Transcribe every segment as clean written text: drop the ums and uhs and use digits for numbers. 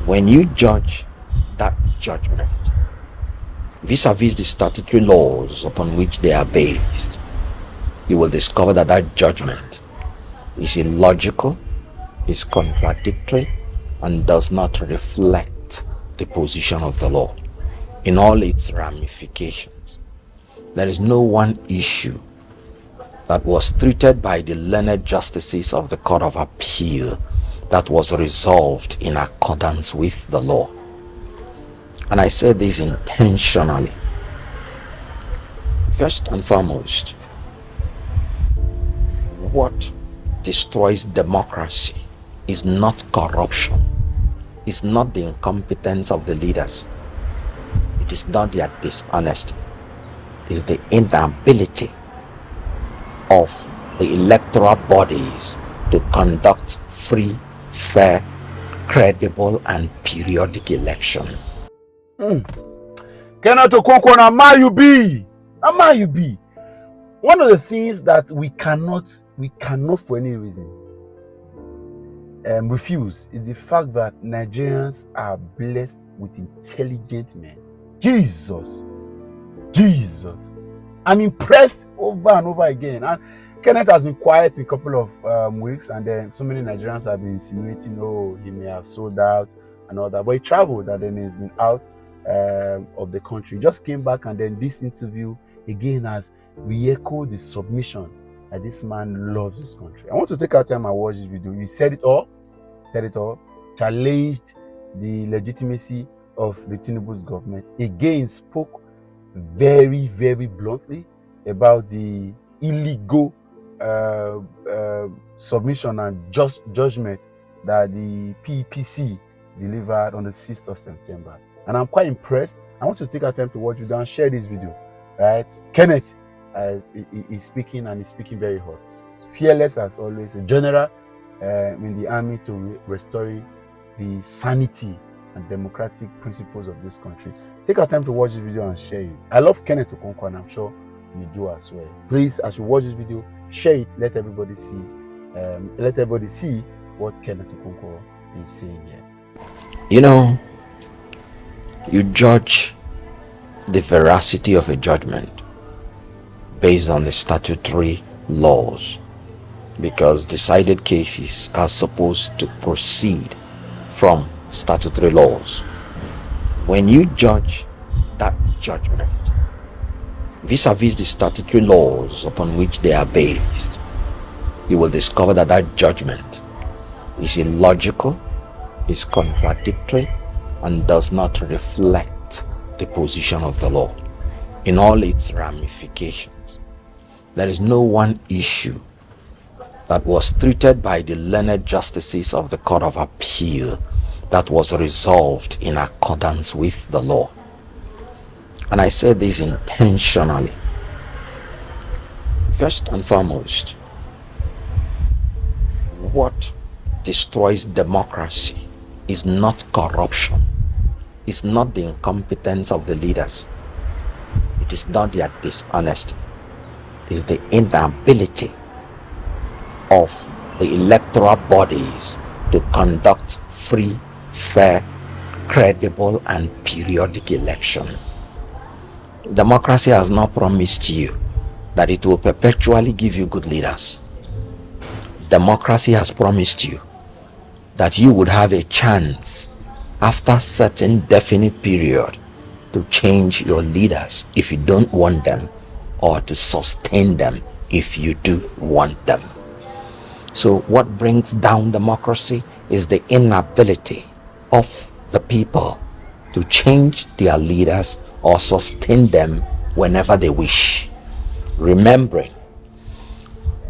When you judge that judgment vis-a-vis the statutory laws upon which they are based, you will discover that that judgment is illogical, is contradictory, and does not reflect the position of the law in all its ramifications. There is no one issue that was treated by the learned justices of the Court of Appeal that was resolved in accordance with the law. And I say this intentionally. First and foremost, what destroys democracy is not corruption, it's not the incompetence of the leaders, it is not their dishonesty, it's the inability of the electoral bodies to conduct free, fair, credible, and periodic election. Cannot Okonkwo na ma you be. One of the things that we cannot for any reason refuse is the fact that Nigerians are blessed with intelligent men. Jesus. I'm impressed over and over again. And Kenneth has been quiet in a couple of weeks, and then so many Nigerians have been insinuating, oh, he may have sold out and all that. But he traveled and then he's been out of the country. He just came back, and then this interview again has re-echoed the submission that this man loves his country. I want to take our time and watch this video. He said it all, challenged the legitimacy of the Tinubu's government, again spoke very, very bluntly about the illegal submission and just judgment that the PPC delivered on the 6th of September. And I'm quite impressed. I want to take our time to watch it and share this video, right? Kenneth is speaking, and he's speaking very hot. Fearless as always, a general in the army to restoring the sanity and democratic principles of this country. Take our time to watch this video and share it. I love Kenneth Okonkwo, and I'm sure you do as well. Please, as you watch this video, share it. Let everybody see. What Kenneth Okonkwo is saying here. You know, you judge the veracity of a judgment based on the statutory laws, because decided cases are supposed to proceed from statutory laws. When you judge that judgment vis-a-vis the statutory laws upon which they are based, you will discover that that judgment is illogical, is contradictory, and does not reflect the position of the law in all its ramifications. There is no one issue that was treated by the learned justices of the Court of Appeal that was resolved in accordance with the law. And I say this intentionally. First and foremost, what destroys democracy is not corruption, it's not the incompetence of the leaders, it is not their dishonesty, it's the inability of the electoral bodies to conduct free, fair, credible, and periodic election. Democracy has not promised you that it will perpetually give you good leaders. Democracy has promised you that you would have a chance after a certain definite period to change your leaders if you don't want them, or to sustain them if you do want them. So what brings down democracy is the inability of the people to change their leaders or sustain them whenever they wish. Remembering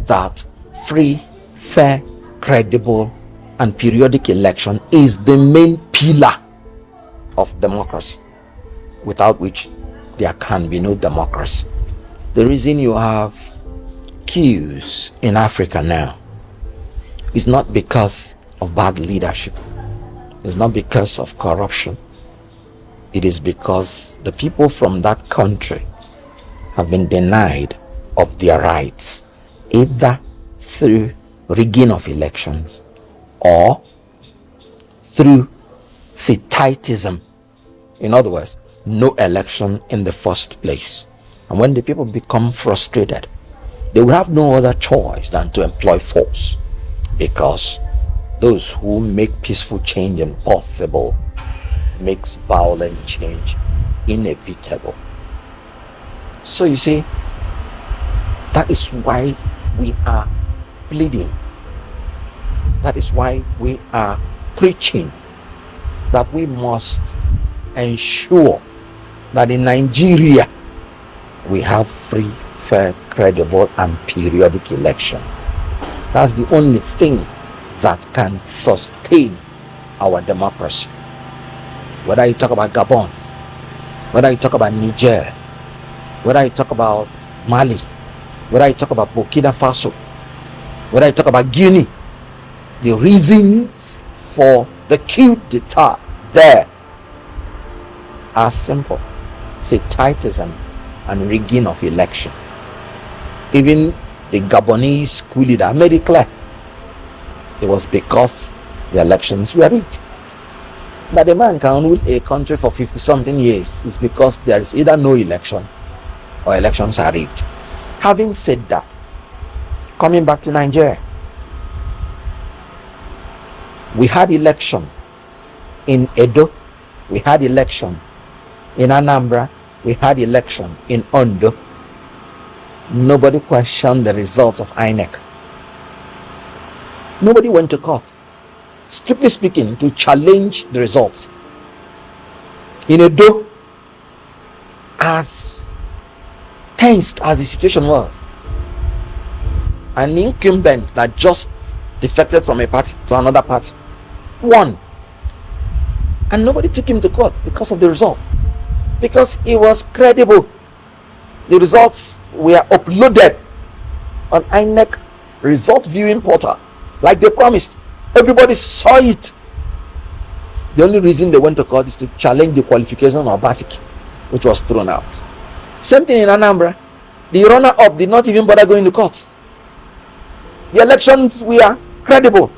that free, fair, credible, and periodic election is the main pillar of democracy, without which there can be no democracy. The reason you have queues in Africa now is not because of bad leadership. It's not because of corruption. It is because the people from that country have been denied of their rights, either through rigging of elections or through Setitism. In other words, no election in the first place. And when the people become frustrated, they will have no other choice than to employ force, because those who make peaceful change impossible makes violent change inevitable. So you see, that is why we are pleading. That is why we are preaching that we must ensure that in Nigeria we have free, fair, credible, and periodic election. That's the only thing that can sustain our democracy. Whether you talk about Gabon, whether you talk about Niger, whether you talk about Mali, whether you talk about Burkina Faso, whether you talk about Guinea, the reasons for the coup d'etat there are simple: setitism and rigging of election. Even the Gabonese coup leader made it clear it was because the elections were rigged. That a man can rule a country for 50-something years is because there is either no election or elections are rigged. Having said that, coming back to Nigeria, we had election in Edo, we had election in Anambra, we had election in Ondo. Nobody questioned the results of INEC. Nobody went to court, strictly speaking, to challenge the results. In Edo, as tensed as the situation was, an incumbent that just defected from a party to another party won, and nobody took him to court because of the result, because it was credible. The results were uploaded on INEC result viewing portal like they promised. Everybody saw it. The only reason they went to court is to challenge the qualification of Basic, which was thrown out. Same thing in Anambra. The runner-up did not even bother going to court. The elections were credible,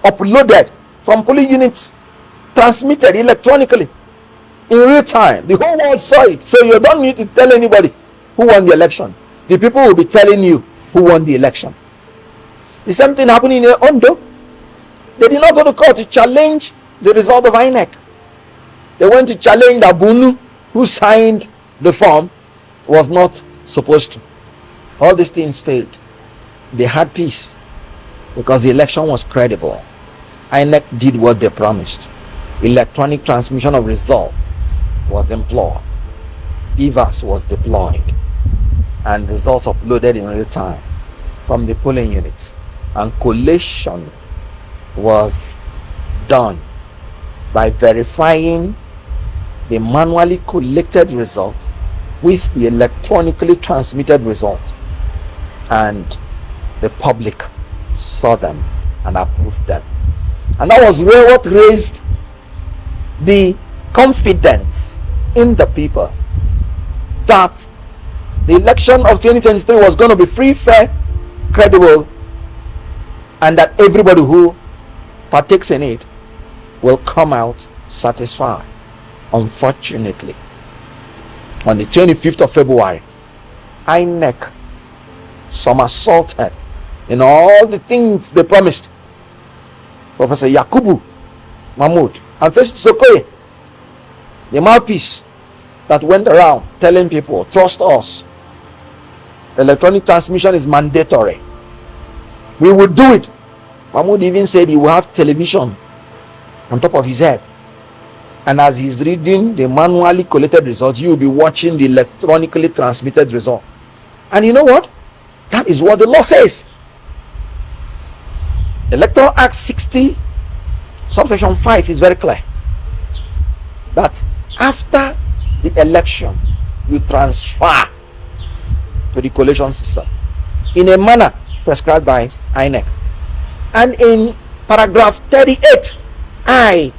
uploaded from polling units, transmitted electronically in real time. The whole world saw it. So you don't need to tell anybody who won the election. The people will be telling you who won the election. The same thing happened in Ondo. They did not go to court to challenge the result of INEC. They went to challenge that Bunu, who signed the form, was not supposed to. All these things failed. They had peace because the election was credible. INEC did what they promised. Electronic transmission of results was employed. BVAS was deployed, and results uploaded in real time from the polling units. And collation was done by verifying the manually collected result with the electronically transmitted result, and the public saw them and approved them. And that was where what raised the confidence in the people that the election of 2023 was going to be free, fair, credible, and that everybody who partakes in it will come out satisfied. Unfortunately, on the 25th of February, INEC somersaulted in all the things they promised. Professor Yakubu Mahmoud and Festus Okoye, the mouthpiece that went around telling people, trust us, electronic transmission is mandatory, we will do it. Mahmoud even said he will have television on top of his head, and as he's reading the manually collated result, you will be watching the electronically transmitted result. And you know what? That is what the law says. Electoral Act 60 subsection 5 is very clear that after the election you transfer to the collation system in a manner prescribed by INEC. And in paragraph 38 I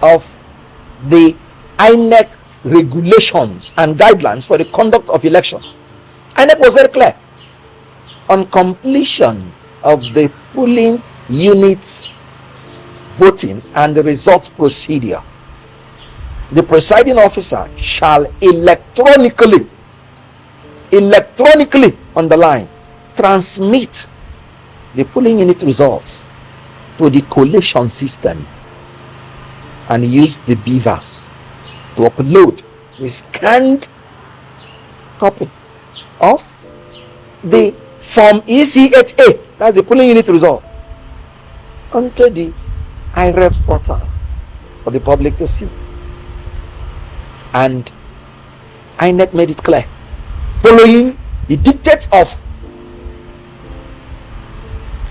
of the INEC regulations and guidelines for the conduct of election, INEC was very clear: on completion of the polling units voting and the results procedure, the presiding officer shall electronically underline, transmit the polling unit results to the collation system and use the beavers to upload the scanned copy of the form EC8A, that's the polling unit result, onto the IREF portal for the public to see. And INEC made it clear, following the dictates of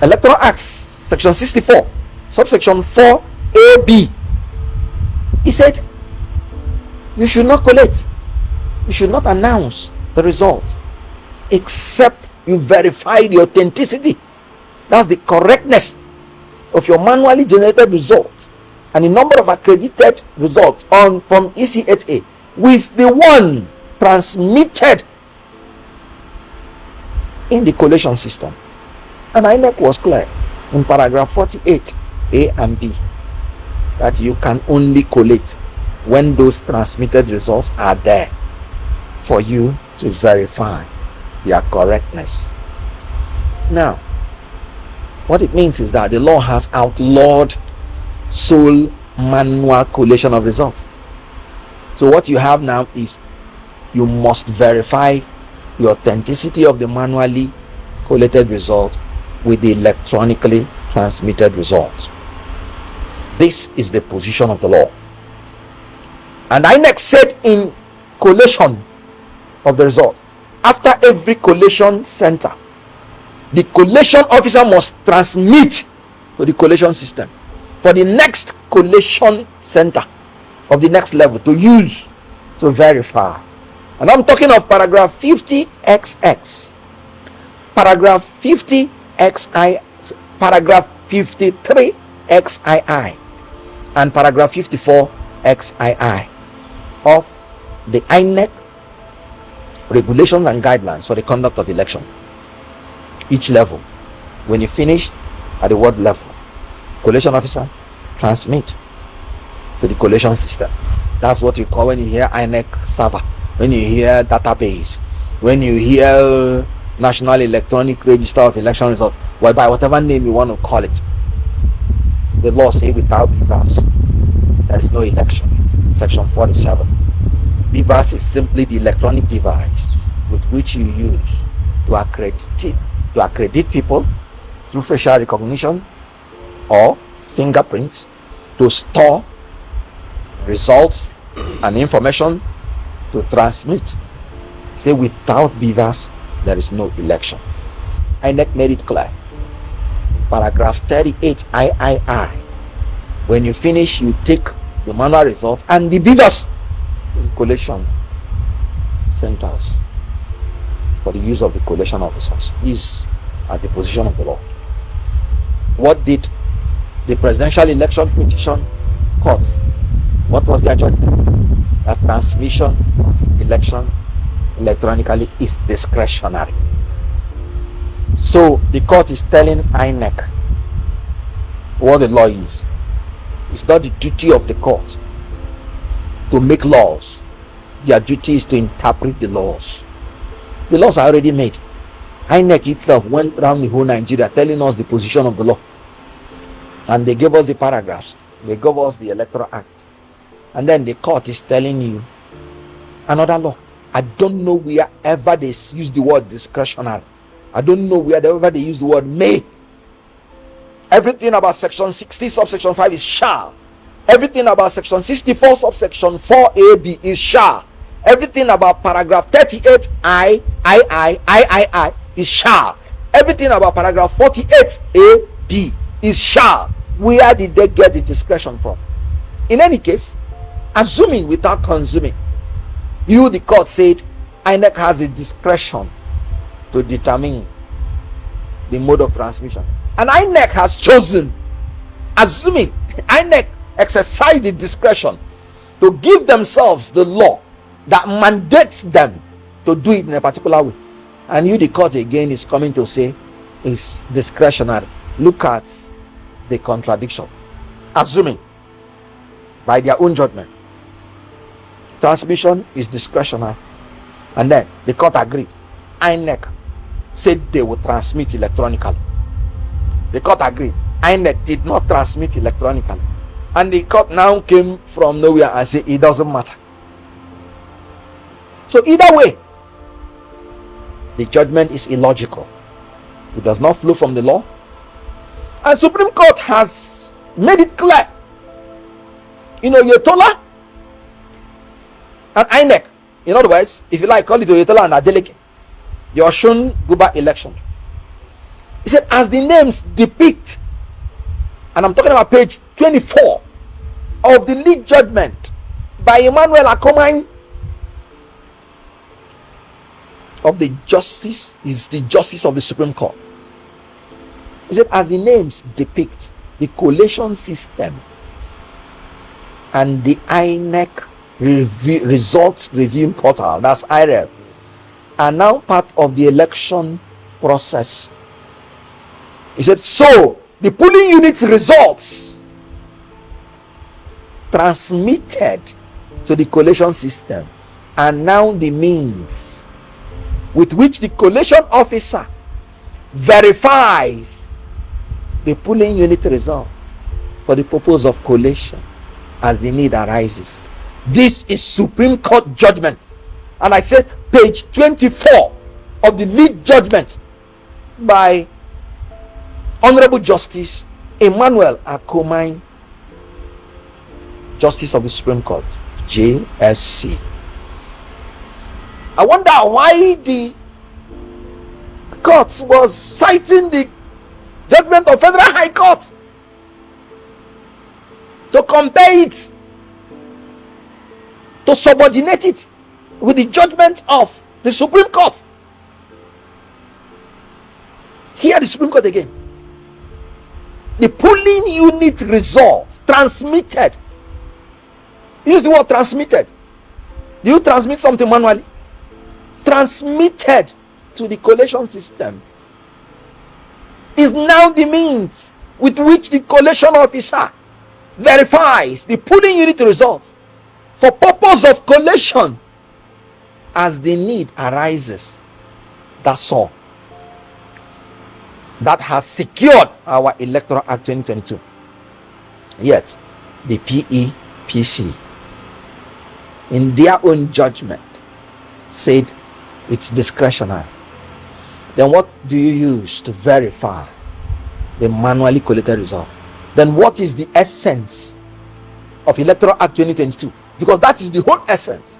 Electoral Acts, section 64, subsection 4AB. He said, you should not collect, you should not announce the result except you verify the authenticity, that's the correctness of your manually generated result and the number of accredited results on from EC8A with the one transmitted in the collation system. And INEC was clear in paragraph 48A and B that you can only collate when those transmitted results are there for you to verify their correctness. Now, what it means is that the law has outlawed sole manual collation of results. So what you have now is you must verify the authenticity of the manually collated result with the electronically transmitted results. This is the position of the law. And INEC said in collation of the result, after every collation center, the collation officer must transmit to the collation system for the next collation center of the next level to use to verify. And I'm talking of paragraph 50XX, paragraph 50XI, paragraph 53XII, and paragraph 54XII of the INEC regulations and guidelines for the conduct of election. Each level, when you finish at the ward level, collation officer transmit to the collation system. That's what you call when you hear INEC server, when you hear database, when you hear National Electronic Register of Election Results, well, by whatever name you want to call it. The law says without BVAS there is no election. Section 47. BVAS is simply the electronic device with which you use to accredit people through facial recognition or fingerprints, to store results and information, to transmit. Say without BVAS there is no election. INEC made it clear. Paragraph 38 III. When you finish, you take the manual results and the BVAS to the collation centers for the use of the collation officers. These are the position of the law. What did the Presidential Election Petition Court, what was their judgment? That transmission of election electronically is discretionary. So the court is telling INEC what the law is. It's not the duty of the court to make laws. Their duty is to interpret the laws. The laws are already made. INEC itself went around the whole Nigeria telling us the position of the law. And they gave us the paragraphs. They gave us the Electoral Act. And then the court is telling you another law. I don't know wherever they use the word discretionary. I don't know wherever they use the word may. Everything about section 60 subsection 5 is shall. Everything about section 64 subsection 4AB is shall. Everything about paragraph 38 I is shall. Everything about paragraph 48 AB is shall. Where did they get the discretion from? In any case, assuming without consuming, you, the court, said INEC has the discretion to determine the mode of transmission, and INEC has chosen, assuming INEC exercised the discretion to give themselves the law that mandates them to do it in a particular way, and you, the court, again is coming to say it's discretionary. Look at the contradiction. assuming by their own judgment, transmission is discretionary, and then the court agreed. INEC said they would transmit electronically. The court agreed. INEC did not transmit electronically, and the court now came from nowhere and said it doesn't matter. So either way, the judgment is illogical. It does not flow from the law, and Supreme Court has made it clear. Oyetola and INEC, in other words, if you like, call it Oyetola and Adeleke, the Osun Guba election. He said, as the names depict, and I'm talking about page 24 of the lead judgment by Emmanuel Akomai of the justice, is the justice of the Supreme Court. He said, as the names depict, the collation system and the INEC results review portal, that's IREV, are now part of the election process. He said, so the polling unit results transmitted to the collation system are now the means with which the collation officer verifies the polling unit results for the purpose of collation as the need arises. This is Supreme Court judgment, and I said page 24 of the lead judgment by Honorable Justice Emmanuel Akomai, Justice of the Supreme Court, JSC. I wonder why the court was citing the judgment of Federal High Court to compare it, to subordinate it with the judgment of the Supreme Court. Hear the Supreme Court again. The polling unit results transmitted. Use the word transmitted. Do you transmit something manually? Transmitted to the collation system is now the means with which the collation officer verifies the polling unit results for purpose of collation as the need arises. That's all. That has secured our Electoral Act 2022. Yet the PEPC, in their own judgment, said it's discretionary. Then what do you use to verify the manually collated result? Then what is the essence of Electoral Act 2022? Because that is the whole essence.